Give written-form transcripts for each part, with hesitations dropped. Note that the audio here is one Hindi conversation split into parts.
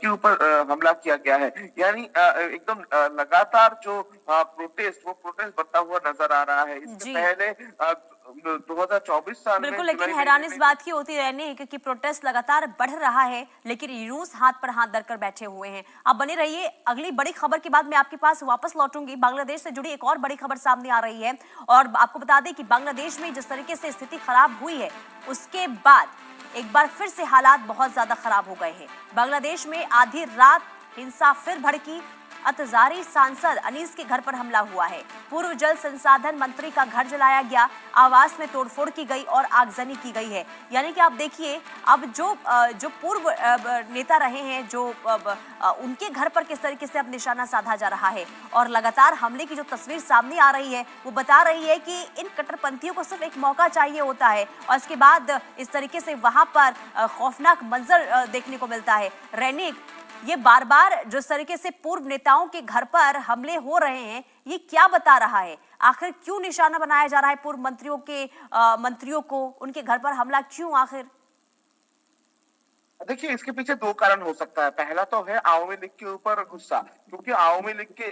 उसके ऊपर हमला किया गया है। यानी एकदम लगातार जो प्रोटेस्ट, वो प्रोटेस्ट बढ़ता हुआ नजर आ रहा है। इसके जी पहले 2024 साल में बिल्कुल, लेकिन जुलाई महीने हैरान इस में बात की होती रहने क्योंकि प्रोटेस्ट लगातार बढ़ रहा है, लेकिन रूस हाथ पर हाथ धरकर बैठे हुए हैं। आप बने रहिए, अगली बड़ी खबर के बाद मैं आपके पास वापस लौटूंगी। बांग्लादेश से जुड़ी एक और बड़ी खबर सामने आ रही है और आपको बता दें कि बांग्लादेश में जिस तरीके से स्थिति खराब हुई है, उसके बाद एक बार फिर से हालात बहुत ज्यादा खराब हो गए हैं। बांग्लादेश में आधी रात हिंसा फिर भड़की। अतजारी सांसद अनीस के घर पर हमला हुआ है। पूर्व जल संसाधन मंत्री का घर जलाया गया, आवास में तोड़फोड़ की गई और आगजनी की गई है। यानी कि आप देखिए, अब जो पूर्व नेता रहे हैं, जो उनके घर पर किस तरीके से अब निशाना साधा जा रहा है और लगातार हमले की जो तस्वीर सामने आ रही है, वो बता रही है कि इन कट्टरपंथियों को सिर्फ एक मौका चाहिए होता है और इसके बाद इस तरीके से वहां पर खौफनाक मंजर देखने को मिलता है। रैनिक, ये बार बार जिस तरीके से पूर्व नेताओं के घर पर हमले हो रहे हैं, ये क्या बता रहा है? आखिर क्यों निशाना बनाया जा रहा है पूर्व मंत्रियों को? उनके घर पर हमला क्यों आखिर? देखिए, इसके पीछे 2 कारण हो सकता है। पहला तो है आवामी लीग के ऊपर गुस्सा, क्योंकि आवामी लीग के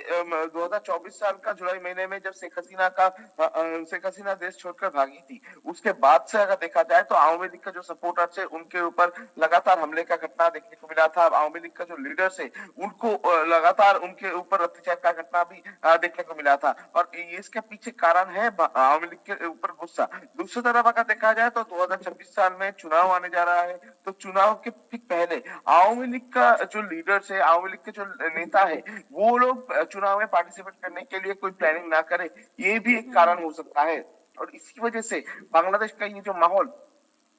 2024 साल का जुलाई महीने में जब शेख हसीना देश छोड़कर भागी थी, उसके बाद से अगर देखा जाए तो आवामी लीग का जो सपोर्टर्स है, उनके ऊपर लगातार हमले का घटना देखने को मिला था। आवामी लीग का जो लीडर्स है, उनको लगातार उनके ऊपर अत्याचार का घटना भी देखने को मिला था और इसके पीछे कारण है आवामी लीग के ऊपर गुस्सा। दूसरी तरफ अगर देखा जाए तो 2026 साल में चुनाव आने जा रहा है, तो चुनाव के ठीक पहले आवामी लीग का जो लीडर्स है, आवामी लीग के जो नेता है, वो लोग चुनाव में पार्टिसिपेट करने के लिए कोई प्लानिंग ना करे, ये भी एक कारण हो सकता है। और इसी वजह से बांग्लादेश का ये जो माहौल,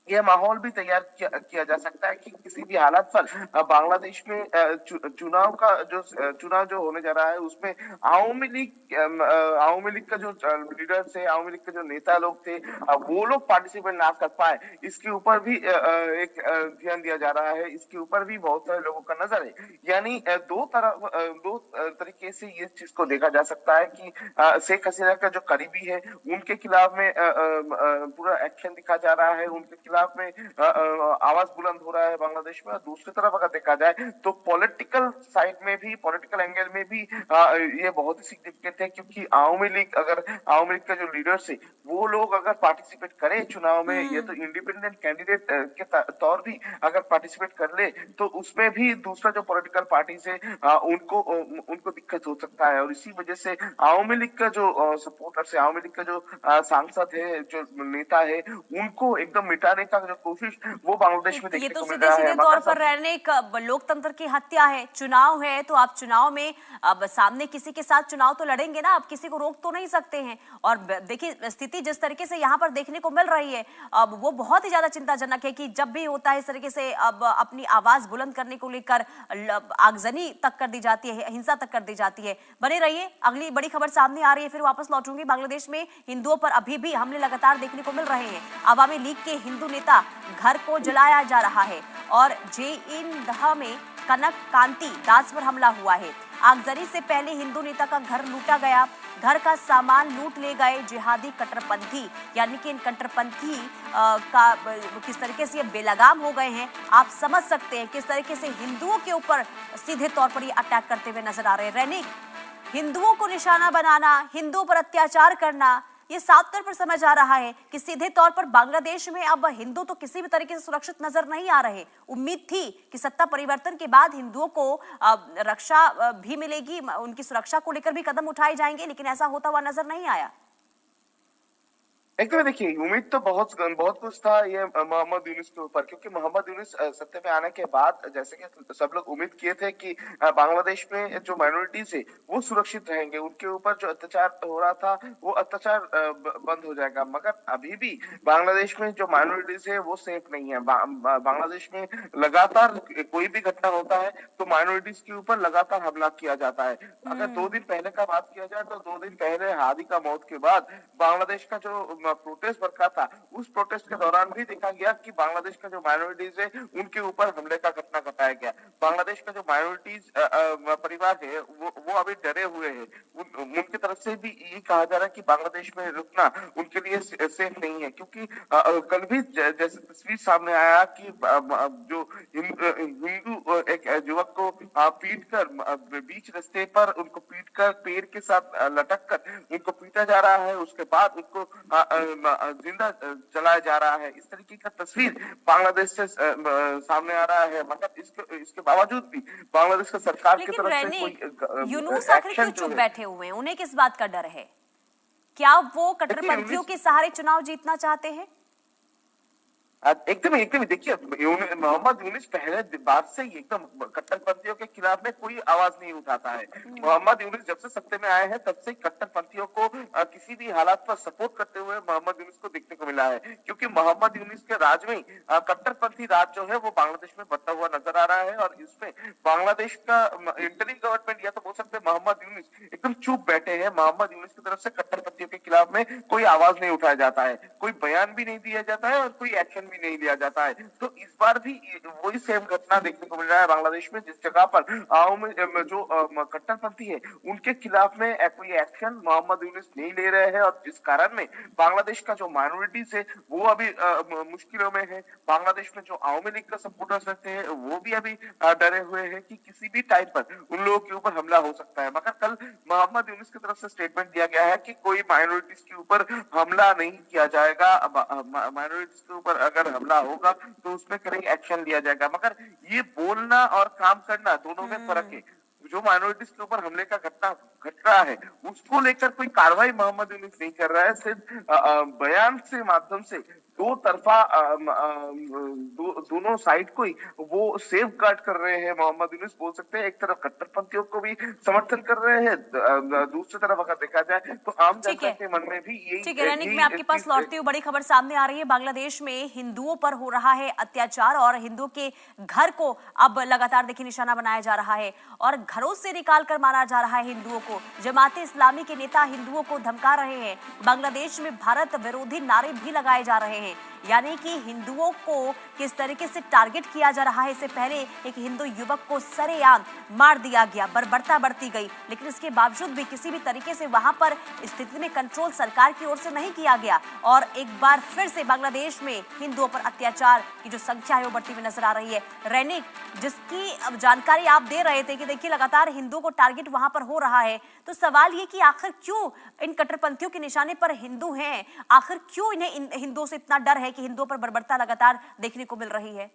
यह माहौल भी तैयार किया जा सकता है कि किसी भी हालात पर बांग्लादेश में चुनाव जो होने जा रहा है, उसमें आवामी लीग का जो लीडर्स है, आवामी लीग के जो नेता लोग थे, वो लोग पार्टिसिपेट ना कर पाए, इसके ऊपर भी एक ध्यान दिया जा रहा है। इसके ऊपर भी बहुत सारे लोगों का नजर है। यानी दो तरीके से ये चीज को देखा जा सकता है कि शेख हसीना का जो करीबी है, उनके खिलाफ में पूरा एक्शन दिखा जा रहा है, उनके खिलाफ में आवाज बुलंद हो रहा है बांग्लादेश में। और दूसरी तरफ अगर देखा जाए तो पॉलिटिकल साइड में भी, पॉलिटिकल एंगल में भी ये बहुत ही सिग्निफिकेंट है, क्योंकि आवामी लीग का जो लीडर्स है, वो लोग अगर पार्टिसिपेट करें चुनाव में, ये तो इंडिपेंडेंट कैंडिडेट के तौर भी अगर पार्टिसिपेट कर ले, तो उसमें भी दूसरा जो पॉलिटिकल पार्टी से उनको दिक्कत हो सकता है। और इसी वजह से आवामी लीग का जो सपोर्टर्स है, आवामी लीग का जो सांसद है, जो नेता है, उनको एकदम मिटाने का जो कोशिश वो बांग्लादेश में ये देखने तो को मिल सीधे रहा है। सीधे तौर पर रहने एक लोकतंत्र की हत्या है। चुनाव है तो आप चुनाव में अब सामने किसी के साथ चुनाव तो लड़ेंगे ना, आप किसी को रोक तो नहीं सकते हैं। और देखिए, स्थिति जिस तरीके से यहाँ पर देखने को मिल रही है, अब वो बहुत ही ज्यादा चिंताजनक है कि जब भी होता है इस तरीके से अब अपनी आवाज बुलंद करने को लेकर आगजनी तक कर दी जाती है, हिंसा तक कर दी जाती है। बने रहिए, अगली बड़ी खबर सामने आ रही है, फिर वापस लौटूंगी। बांग्लादेश में हिंदुओं पर अभी भी हमले लगातार देखने को मिल रहे हैं। आवामी लीग के हिंदू नेता घर को जलाया जा रहा है और जे-इन-दह में कनक कांति दास पर हमला हुआ है। आगजनी से पहले हिंदू नेता का घर लूटा गया, घर का सामान लूट ले गए जिहादी कट्टरपंथी। यानी कि इन कट्टरपंथी का किस तरीके से ये बेलगाम हो गए हैं, आप समझ सकते हैं किस तरीके से हिंदुओं के ऊपर सीधे तौर पर ये अटैक करते हुए नजर आ रहे हैं। रैनिक, हिंदुओं को निशाना बनाना, हिंदुओं पर अत्याचार करना, ये साफ तौर पर समझ आ रहा है कि सीधे तौर पर बांग्लादेश में अब हिंदू तो किसी भी तरीके से सुरक्षित नजर नहीं आ रहे। उम्मीद थी कि सत्ता परिवर्तन के बाद हिंदुओं को रक्षा भी मिलेगी, उनकी सुरक्षा को लेकर भी कदम उठाए जाएंगे, लेकिन ऐसा होता हुआ नजर नहीं आया। एकदम देखिए, उम्मीद तो बहुत कुछ था ये मोहम्मद यूनुस के ऊपर, क्योंकि मोहम्मद यूनुस सत्ता में आने के बाद जैसे कि सब लोग उम्मीद किए थे कि बांग्लादेश में जो माइनॉरिटीज है वो सुरक्षित रहेंगे, उनके ऊपर जो अत्याचार हो रहा था वो अत्याचार बंद हो जाएगा। मगर अभी भी बांग्लादेश में जो माइनॉरिटीज है वो सेफ नहीं है। बांग्लादेश में लगातार कोई भी घटना होता है तो माइनॉरिटीज के ऊपर लगातार हमला किया जाता है। अगर 2 दिन पहले का बात किया जाए तो 2 दिन पहले हादी का मौत के बाद बांग्लादेश का जो प्रोटेस्ट बरका था, उस प्रोटेस्ट के दौरान भी देखा गया कि बांग्लादेश का जो माइनॉरिटीज है उनके ऊपर हमले का घटना घटाया गया। बांग्लादेश का जो माइनॉरिटीज परिवार है वो अभी डरे हुए हैं। उनकी तरफ से भी ये कहा जा रहा है कि बांग्लादेश में रुकना उनके लिए सेफ नहीं है, क्योंकि कल भी जैसे तस्वीर सामने आया कि जो हिंदू एक युवक को पीट कर बीच रास्ते पर उनको पीट कर पेड़ के साथ लटक कर उनको पीटा जा रहा है, उसके बाद उनको जिंदा जलाया जा रहा है। इस तरीके का तस्वीर बांग्लादेश से सामने आ रहा है, मगर इसके इसके बावजूद भी बांग्लादेश का सरकार की लेकिन तरफ से रैनिक, कोई यूनूस आखिर क्यों एक्शन जो चुप है। बैठे हुए हैं? उन्हें किस बात का डर है? क्या वो देखिए कट्टरपंथियों के सहारे चुनाव जीतना चाहते हैं? एकदम एकदम देखिए, मोहम्मद यूनिस पहले बार से ही एकदम कट्टरपंथियों के खिलाफ में कोई आवाज नहीं उठाता है। मोहम्मद यूनिस जब से सत्ते में आए हैं तब से कट्टरपंथियों को किसी भी हालात पर सपोर्ट करते हुए मोहम्मद यूनिस को देखने को मिला है, क्योंकि मोहम्मद यूनिस के राज में कट्टरपंथी राज जो है वो बांग्लादेश में बढ़ता हुआ नजर आ रहा है। और इसमें बांग्लादेश का इंटरिम गवर्नमेंट या तो बोल सकते हैं मोहम्मद यूनिस एकदम चुप बैठे हैं। मोहम्मद यूनिस की तरफ से कट्टरपंथियों के खिलाफ में कोई आवाज नहीं उठाया जाता है, कोई बयान भी नहीं दिया जाता है और कोई एक्शन भी नहीं लिया जाता है। तो इस बार भी वही सेम घटना देखने को मिल रहा है बांग्लादेश में, जिस जगह पर जो कट्टरपंथी है उनके खिलाफ में कोई एक्शन मोहम्मद यूनिस नहीं ले रहे हैं, और जिस कारण में बांग्लादेश का जो माइनॉरिटीज है वो अभी मुश्किलों में है। बांग्लादेश में जो आवामी लीग का सपोर्टर्स रहते हैं वो भी अभी डरे हुए हैं कि किसी भी टाइम पर उन लोगों के ऊपर हमला हो सकता है। मगर कल मोहम्मद यूनिस की तरफ से स्टेटमेंट दिया गया है कि कोई माइनॉरिटीज के ऊपर हमला नहीं किया जाएगा, माइनॉरिटीज के ऊपर अगर हमला होगा तो उसमें करेंगे एक्शन लिया जाएगा। मगर ये बोलना और काम करना दोनों में फर्क है। जो माइनॉरिटीज के ऊपर हमले का घटना घट रहा है उसको लेकर कोई कार्रवाई मोहम्मद यूनिस नहीं कर रहा है, सिर्फ बयान से माध्यम से दो तरफा दोनों साइड को ही वो सेफ गार्ड कर रहे हैं। मोहम्मद यूनिस बोल सकते हैं एक तरफ कट्टरपंथियों को भी समर्थन कर रहे हैं, दूसरी तरफ अगर देखा जाए तो आम जनता के मन में भी यही ठीक है रैनिक, मैं आपके पास लौटती हूँ। बड़ी खबर सामने आ रही है, बांग्लादेश में हिंदुओं पर हो रहा है अत्याचार और हिंदुओं के घर को अब लगातार देखिए निशाना बनाया जा रहा है और घरों से निकाल कर मारा जा रहा है हिंदुओं को। जमाते इस्लामी के नेता हिंदुओं को धमका रहे हैं। बांग्लादेश में भारत विरोधी नारे भी लगाए जा रहे हैं, यानी कि हिंदुओं को किस तरीके से टारगेट किया जा रहा है। इससे पहले एक हिंदू युवक को सरेआम मार दिया गया, बर्बरता बढ़ती गई, लेकिन इसके बावजूद भी किसी भी तरीके से वहां पर स्थिति में कंट्रोल सरकार की ओर से नहीं किया गया और एक बार फिर से बांग्लादेश में हिंदुओं पर अत्याचार की जो संख्या है वो बढ़ती हुई नजर आ रही है। रैनिक, जिसकी अब जानकारी आप दे रहे थे कि देखिए लगातार हिंदुओं को टारगेट वहां पर हो रहा है, तो सवाल ये कि आखिर क्यों इन कट्टरपंथियों के निशाने पर हिंदू हैं? आखिर क्यों इन्हें हिंदुओं से इतना डर है कि हिंदुओं पर बर्बरता लगातार देखने को मिल रही है?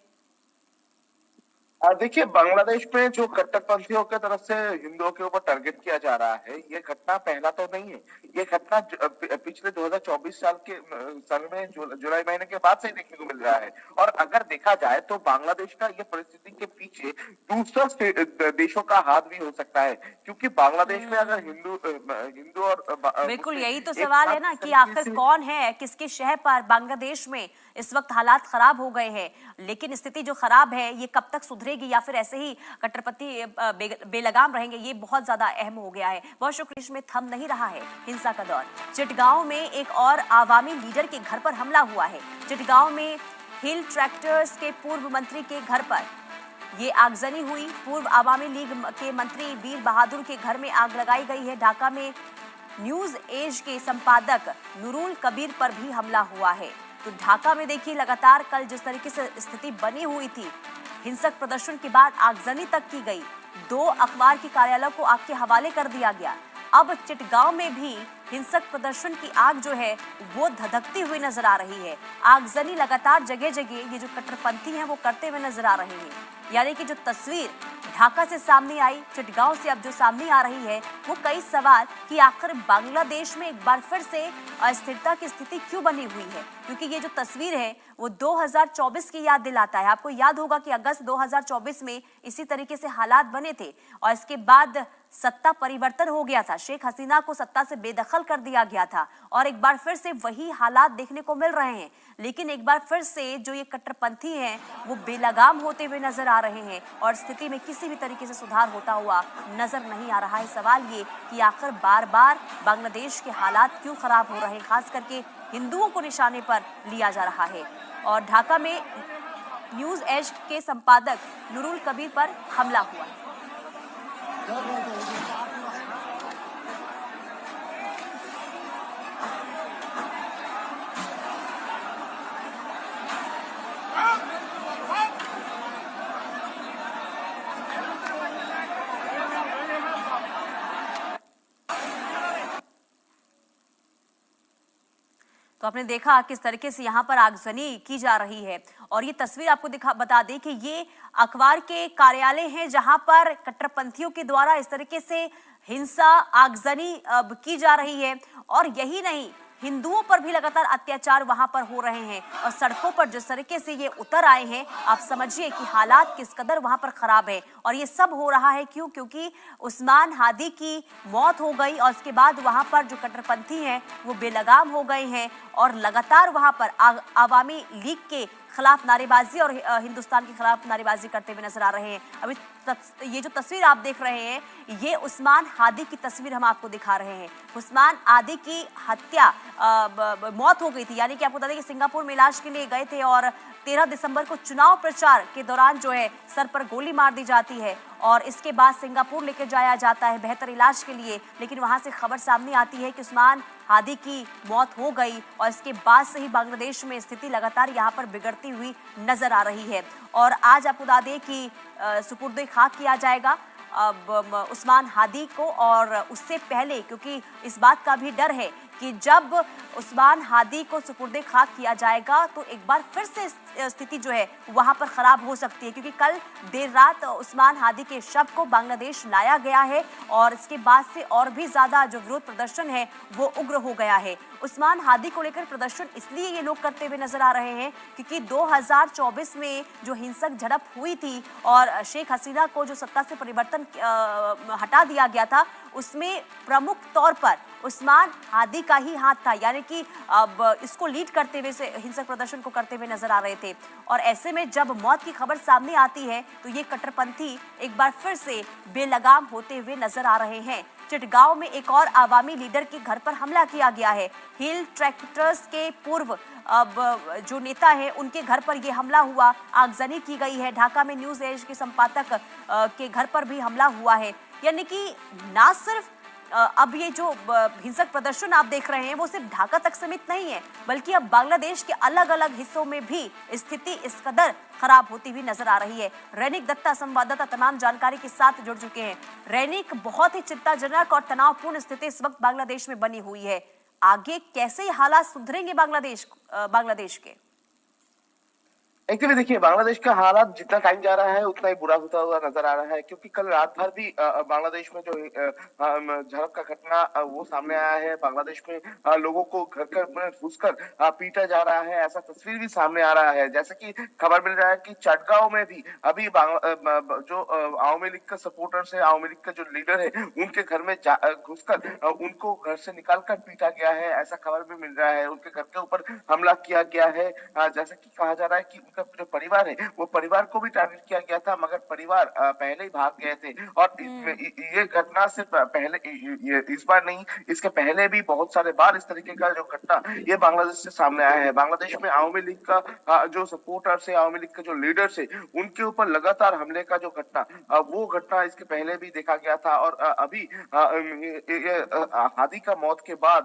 देखिए, बांग्लादेश में जो कट्टरपंथियों की तरफ से हिंदुओं के ऊपर टारगेट किया जा रहा है, ये घटना पहला तो नहीं है। ये घटना पिछले 2024 साल में जुलाई महीने के बाद से ही देखने को मिल रहा है। और अगर देखा जाए तो बांग्लादेश का ये परिस्थिति के पीछे दूसरा देशों का हाथ भी हो सकता है, क्योंकि बांग्लादेश में अगर हिंदू और बिल्कुल, यही तो सवाल है ना कि आखिर कौन है किसके शह पर। बांग्लादेश में इस वक्त हालात खराब हो गए हैं, लेकिन स्थिति जो खराब है ये कब तक सुधरेगी या फिर ऐसे ही कट्टरपंथी बेलगाम रहेंगे, ये बहुत ज्यादा अहम हो गया है। बहुत शुक्रिया, में थम नहीं रहा है हिंसा का दौर। चिटगांव में एक और आवामी लीडर के घर पर हमला हुआ है। चिटगांव में हिल ट्रैक्टर्स के पूर्व मंत्री के घर पर ये आगजनी हुई। पूर्व आवामी लीग के मंत्री वीर बहादुर के घर में आग लगाई गई है। ढाका में न्यूज एज के संपादक नूरुल कबीर पर भी हमला हुआ है। तो ढाका में देखिए लगातार कल जिस तरीके से स्थिति बनी हुई थी, हिंसक प्रदर्शन के बाद आगजनी तक की गई, 2 अखबार के कार्यालय को आग के हवाले कर दिया गया। अब चिटगांव में भी हिंसक प्रदर्शन की आग जो है वो धधकती हुई नजर आ रही है। आगजनी लगातार जगह जगह ये जो कट्टरपंथी हैं वो करते हुए नजर आ रहे हैं। यानी कि जो तस्वीर ढाका से सामने आई, चिटगांव से अब जो सामने आ रही है, वो कई सवाल कि आखिर बांग्लादेश में एक बार फिर से अस्थिरता की स्थिति क्यों बनी हुई है। क्योंकि ये जो तस्वीर है वो 2024 की याद दिलाता है। आपको याद होगा कि अगस्त 2024 में इसी तरीके से हालात बने थे और इसके बाद सत्ता परिवर्तन हो गया था। शेख हसीना को सत्ता से बेदखल कर दिया गया था और एक बार फिर से वही हालात देखने को मिल रहे हैं। लेकिन एक बार फिर से जो ये कट्टरपंथी हैं वो बेलगाम होते हुए नजर आ रहे हैं और स्थिति में किसी भी तरीके से सुधार होता हुआ नजर नहीं आ रहा है। सवाल ये कि आखिर बार बार बांग्लादेश के हालात क्यों खराब हो रहे हैं, खास करके हिंदुओं को निशाने पर लिया जा रहा है। और ढाका में न्यूज एज के संपादक नूरुल कबीर पर हमला हुआ है। तो आपने देखा किस तरीके से यहाँ पर आगजनी की जा रही है। और ये तस्वीर आपको बता दें कि ये अखबार के कार्यालय हैं जहां पर कट्टरपंथियों के द्वारा इस तरीके से हिंसा आगजनी की जा रही है। और यही नहीं, हिंदुओं पर भी लगातार अत्याचार वहां पर हो रहे हैं और सड़कों पर जिस तरीके से ये उतर आए हैं, आप समझिए कि हालात किस कदर वहां पर खराब है। और ये सब हो रहा है क्योंकि उस्मान हादी की मौत हो गई और इसके बाद वहां पर जो कट्टरपंथी हैं वो बेलगाम हो गए हैं और लगातार वहां पर आवामी लीग के खिलाफ नारेबाजी और हिंदुस्तान के खिलाफ नारेबाजी करते हुए नजर आ रहे हैं। अभी ये जो तस्वीर आप देख रहे हैं, ये उस्मान हादी की तस्वीर हम आपको दिखा रहे हैं। उस्मान हादी की हत्या मौत हो गई थी, यानी कि आपको बता दें कि सिंगापुर में इलाज के लिए गए थे और 13 दिसंबर को चुनाव प्रचार के दौरान जो है सर पर गोली मार दी जाती है और इसके बाद सिंगापुर लेकर जाया जाता है बेहतर इलाज के लिए। लेकिन वहां से खबर सामने आती है कि उस्मान हादी की मौत हो गई और इसके बाद से ही बांग्लादेश में स्थिति लगातार यहां पर बिगड़ती हुई नजर आ रही है। और आज आपको बता दें कि सुपुर्द खाक किया जाएगा उस्मान हादी को। और उससे पहले, क्योंकि इस बात का भी डर है कि जब उस्मान हादी को सुपुर्द खाक किया जाएगा तो एक बार फिर से स्थिति जो है वहां पर खराब हो सकती है, क्योंकि कल देर रात उस्मान हादी के शव को बांग्लादेश लाया गया है और इसके बाद से और भी ज्यादा जो विरोध प्रदर्शन है वो उग्र हो गया है। उस्मान हादी को लेकर प्रदर्शन इसलिए ये लोग करते हुए नजर आ रहे हैं क्योंकि 2024 में जो हिंसक झड़प हुई थी और शेख हसीना को जो सत्ता से परिवर्तन हटा दिया गया था, उसमें प्रमुख तौर पर उस्मान हादी का ही हाथ था, यानी कि अब इसको लीड करते हुए से हिंसक प्रदर्शन को करते हुए नजर आ रहे थे। और ऐसे में जब मौत की खबर सामने आती है तो ये कट्टरपंथी एक बार फिर से बेलगाम होते हुए नजर आ रहे हैं। चिटगांव में एक और आवामी लीडर के घर पर हमला किया गया है। हिल ट्रैक्टर्स के पूर्व अब जो नेता है उनके घर पर यह हमला हुआ, आगजनी की गई है। ढाका में न्यूज एज के संपादक के घर पर भी हमला हुआ है। यानी कि ना सिर्फ अब ये जो हिंसक प्रदर्शन आप देख रहे हैं वो सिर्फ ढाका तक सीमित नहीं है, बल्कि अब बांग्लादेश के अलग अलग हिस्सों में भी स्थिति इस कदर खराब होती हुई नजर आ रही है। रैनिक दत्ता संवाददाता तमाम जानकारी के साथ जुड़ चुके हैं। रैनिक, बहुत ही चिंताजनक और तनावपूर्ण स्थिति इस वक्त बांग्लादेश में बनी हुई है। आगे कैसे हालात सुधरेंगे बांग्लादेश के? एक्चुअली देखिए, बांग्लादेश का हालात जितना टाइम जा रहा है उतना ही बुरा होता हुआ नजर आ रहा है, क्योंकि कल रात भर भी बांग्लादेश में जो झड़प का घटना वो सामने आया है। बांग्लादेश में लोगों को घर घर में घुसकर पीटा जा रहा है, ऐसा तस्वीर भी सामने आ रहा है। जैसे कि खबर मिल रहा है कि चटगांव में भी अभी जो आवामी लीग का सपोर्टर्स है, आवामी लीग का जो लीडर है, उनके घर में घुसकर उनको घर से निकाल कर पीटा गया है, ऐसा खबर भी मिल रहा है। उनके घर के ऊपर हमला किया गया है। जैसा कि कहा जा रहा है कि उनका जो परिवार है वो परिवार को भी टारगेट किया गया था, मगर परिवार पहले ही भाग गए थे। और ये घटना सिर्फ पहले ये इस बार नहीं, इसके पहले भी बहुत सारे बार इस तरीके का जो घटना ये बांग्लादेश से सामने आया है। बांग्लादेश में आवामी लीग का जो सपोर्टर्स है, आवामी लीग का जो लीडर्स है, उनके ऊपर लगातार हमले का जो घटना वो घटना इसके पहले भी देखा गया था। और अभी हादी का मौत के बाद